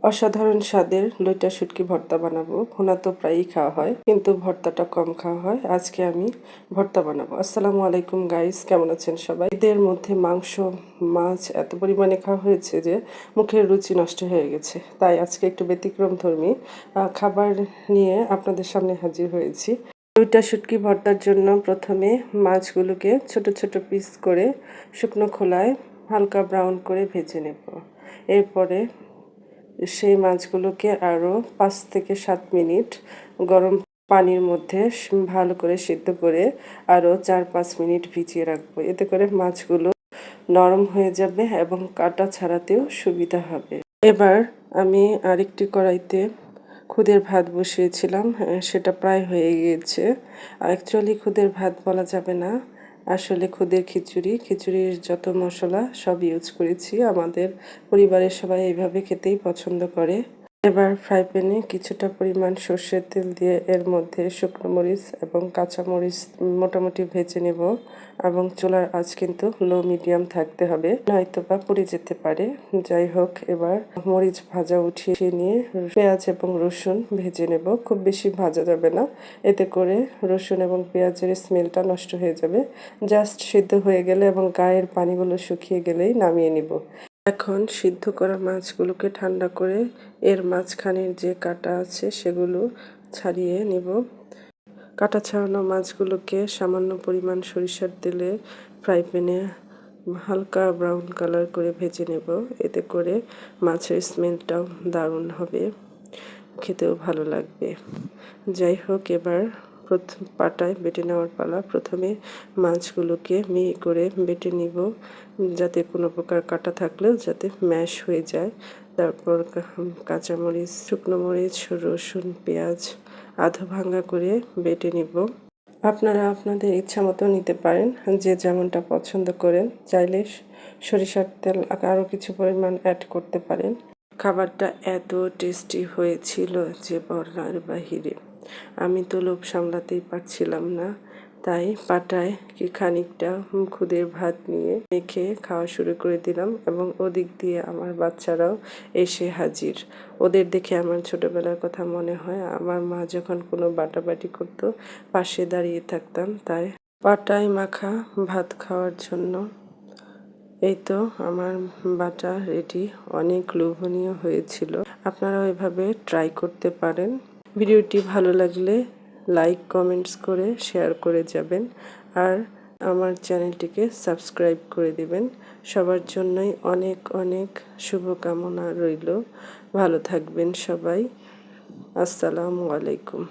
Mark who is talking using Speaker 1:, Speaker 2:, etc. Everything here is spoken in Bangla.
Speaker 1: অসাধারণ স্বাদের লইট্টা শুটকি ভর্তা বানাবো। ভুনা তো প্রায়ই খাওয়া হয়, কিন্তু ভর্তাটা কম খাওয়া হয়। আজকে আমি ভর্তা বানাবো। আসসালামু আলাইকুম গাইস, কেমন আছেন সবাই? ঈদের মধ্যে মাংস মাছ এত পরিমাণে খাওয়া হয়েছে যে মুখের রুচি নষ্ট হয়ে গেছে। তাই আজকে একটু ব্যতিক্রমধর্মী খাবার নিয়ে আপনাদের সামনে হাজির হয়েছি। লইট্টা শুটকি ভর্তার জন্য প্রথমে মাছগুলোকে ছোট ছোট পিস করে শুকনো খোলায় হালকা ব্রাউন করে ভেজে নেব। এরপরে সেই মাছগুলোকে আরও 5 থেকে 7 মিনিট গরম পানির মধ্যে ভালো করে সিদ্ধ করে আরও 4-5 মিনিট ভিজিয়ে রাখবো। এতে করে মাছগুলো নরম হয়ে যাবে এবং কাটা ছাড়াতেও সুবিধা হবে। এবার আমি আরেকটি কড়াইতে খুদের ভাত বসিয়েছিলাম, সেটা প্রায় হয়ে গিয়েছে। অ্যাকচুয়ালি খুদের ভাত বলা যাবে না, আসলে খুদের খিচুড়ির যত মশলা সব ইউজ করেছি। আমাদের পরিবারের সবাই এইভাবে খেতেই পছন্দ করে। এবার ফ্রাই প্যানে কিছুটা পরিমাণ সর্ষের তেল দিয়ে এর মধ্যে শুকনো মরিচ এবং কাঁচা মরিচ মোটামুটি ভেজে নেব এবং চুলার আঁচ কিন্তু লো মিডিয়াম থাকতে হবে, নয়তো বা পুড়ে যেতে পারে। যাই হোক, এবার মরিচ ভাজা উঠিয়ে নিয়ে পেঁয়াজ এবং রসুন ভেজে নেব। খুব বেশি ভাজা যাবে না, এতে করে রসুন এবং পেঁয়াজের স্মেলটা নষ্ট হয়ে যাবে। জাস্ট সিদ্ধ হয়ে গেলে এবং গায়ের পানিগুলো শুকিয়ে গেলেই নামিয়ে নিব। এখন সিদ্ধ করা মাছগুলোকে ঠান্ডা করে এর মাঝখানের যে কাটা আছে সেগুলো ছাড়িয়ে নিব। কাটা ছাড়ানো মাছগুলোকে সামান্য পরিমাণ সরিষার তেলে ফ্রাই প্যানে হালকা ব্রাউন কালার করে ভেজে নেব। এতে করে মাছের স্মেলটাও দারুণ হবে, খেতেও ভালো লাগবে। যাই হোক, এবার পাটায় বেটে নেওয়ার পালা। প্রথমে মাছগুলোকে মিহি করে বেটে নিব, যাতে কোনো প্রকার কাটা থাকলেও যাতে ম্যাশ হয়ে যায়। তারপর কাঁচামরিচ, শুকনো মরিচ, রসুন, পেঁয়াজ আধা ভাঙা করে বেটে নিব। আপনারা আপনাদের ইচ্ছা মতো নিতে পারেন, যে যেমনটা পছন্দ করেন। চাইলে সরিষার তেল আরও কিছু পরিমাণ অ্যাড করতে পারেন। খাবারটা এত টেস্টি হয়েছিল যে বলার বাহিরে। আমি তো লোভ সামলাতেই পারছিলাম না, তাই পাটায় খানিকটা খুদের ভাত নিয়ে মেখে খাওয়া শুরু করে দিলাম এবং ওদিক দিয়ে আমার বাচ্চারাও এসে হাজির। ওদের দেখে আমার ছোটবেলার কথা মনে হয়। আমার মা যখন কোনো বাটাবাটি করতো, পাশে দাঁড়িয়ে থাকতাম। তাই পাটায় মাখা ভাত খাওয়ার জন্য এই তো আমার বাটা রেডি। অনেক লোভনীয় হয়েছিল। আপনারাও এভাবে ট্রাই করতে পারেন। ভিডিওটি ভালো লাগলে লাইক কমেন্টস করে শেয়ার করে যাবেন, আর আমার চ্যানেলটিকে সাবস্ক্রাইব করে দিবেন। সবার জন্যই অনেক অনেক শুভকামনা রইল। ভালো থাকবেন সবাই। আসসালামু আলাইকুম।